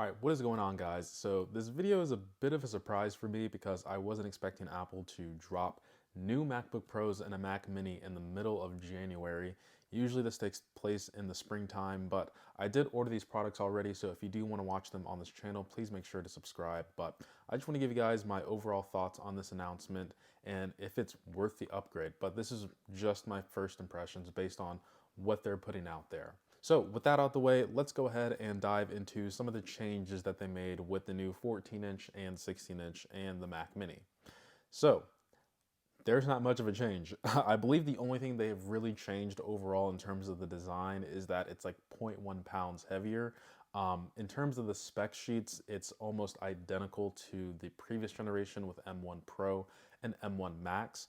All right, what is going on, guys? So this video is a bit of a surprise for me because I wasn't expecting Apple to drop new MacBook Pros and a Mac Mini in the middle of January. Usually this takes place in the springtime, but I did order these products already, so if you do want to watch them on this channel, please make sure to subscribe. But I just want to give you guys my overall thoughts on this announcement and if it's worth the upgrade. But this is just my first impressions based on what they're putting out there. So with that out the way, let's go ahead and dive into some of the changes that they made with the new 14-inch and 16-inch and the Mac Mini. So there's not much of a change. I believe the only thing they have really changed overall in terms of the design is that it's like 0.1 pounds heavier. In terms of the spec sheets, it's almost identical to the previous generation with M1 Pro and M1 Max.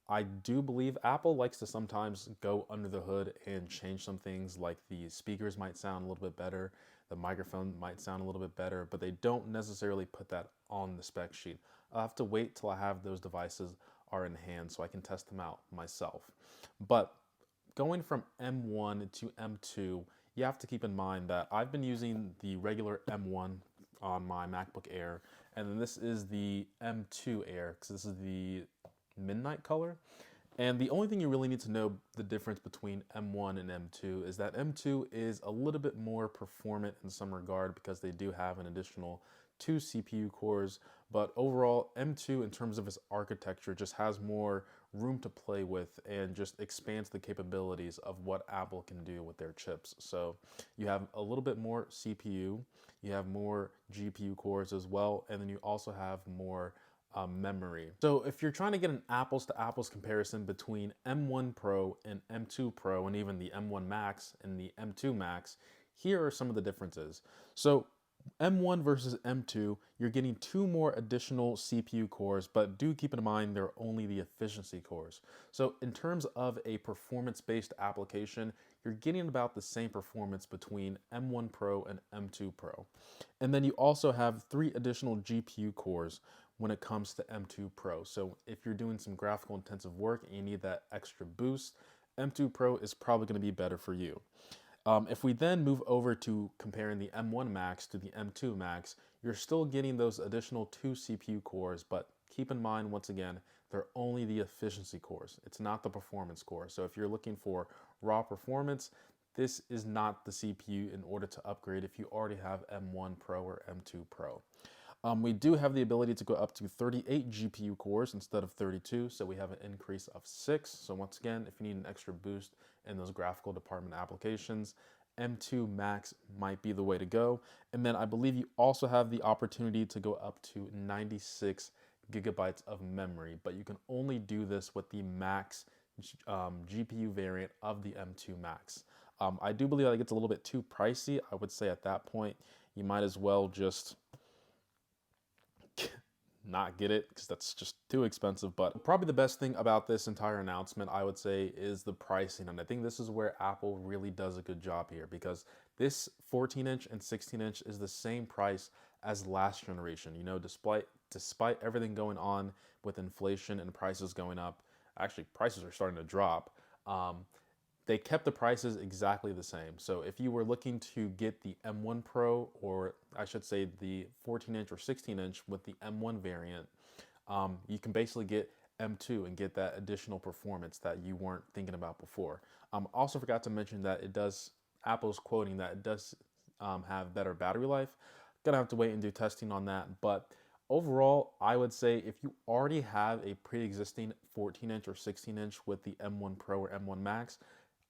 I do believe Apple likes to sometimes go under the hood and change some things, like the speakers might sound a little bit better, the microphone might sound a little bit better, but they don't necessarily put that on the spec sheet. I'll have to wait till I have those devices are in hand so I can test them out myself. But going from M1 to M2, you have to keep in mind that I've been using the regular M1 on my MacBook Air, and then this is the M2 Air, because this is the midnight color. And the only thing you really need to know the difference between M1 and M2 is that M2 is a little bit more performant in some regard because they do have an additional 2 CPU cores, but overall M2 in terms of its architecture just has more room to play with and just expands the capabilities of what Apple can do with their chips. So you have a little bit more CPU, you have more GPU cores as well, and then you also have more memory. So if you're trying to get an apples to apples comparison between M1 Pro and M2 Pro and even the M1 Max and the M2 Max, here are some of the differences. So M1 versus M2, you're getting 2 more additional CPU cores, but do keep in mind they're only the efficiency cores. So in terms of a performance-based application, you're getting about the same performance between M1 Pro and M2 Pro. And then you also have 3 additional GPU cores when it comes to M2 Pro. So if you're doing some graphical intensive work and you need that extra boost, M2 Pro is probably going to be better for you. If we then move over to comparing the M1 Max to the M2 Max, you're still getting those additional 2 CPU cores, but keep in mind, once again, they're only the efficiency cores. It's not the performance core. So if you're looking for raw performance, this is not the CPU in order to upgrade if you already have M1 Pro or M2 Pro. We do have the ability to go up to 38 GPU cores instead of 32, so we have an increase of 6. So once again, if you need an extra boost in those graphical department applications, M2 Max might be the way to go. And then I believe you also have the opportunity to go up to 96 gigabytes of memory, but you can only do this with the Max GPU variant of the M2 Max. I do believe that it gets a little bit too pricey. I would say at that point, you might as well just not get it because that's just too expensive. But probably the best thing about this entire announcement, I would say, is the pricing. And I think this is where Apple really does a good job here, because this 14-inch and 16-inch is the same price as last generation. You know, despite everything going on with inflation and prices going up, actually prices are starting to drop. They kept the prices exactly the same. So if you were looking to get the M1 Pro, or I should say the 14-inch or 16-inch with the M1 variant, you can basically get M2 and get that additional performance that you weren't thinking about before. Also forgot to mention that Apple's quoting that it does have better battery life. Gonna have to wait and do testing on that, but overall, I would say if you already have a pre-existing 14-inch or 16-inch with the M1 Pro or M1 Max,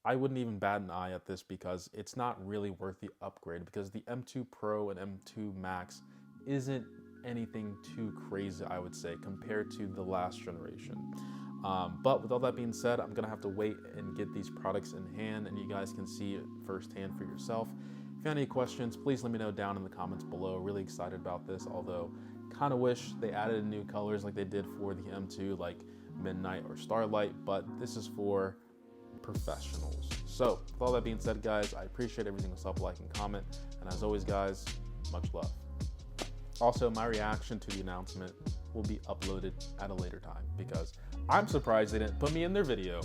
I wouldn't even bat an eye at this because it's not really worth the upgrade, because the M2 Pro and M2 Max isn't anything too crazy, I would say, compared to the last generation. But with all that being said, I'm gonna have to wait and get these products in hand and you guys can see it firsthand for yourself. If you have any questions, please let me know down in the comments below. Really excited about this, although kind of wish they added new colors like they did for the M2, like Midnight or Starlight, but this is for professionals. So with all that being said, guys, I appreciate every single sub, like, and comment, and as always, guys, much love. Also, my reaction to the announcement will be uploaded at a later time because I'm surprised they didn't put me in their video.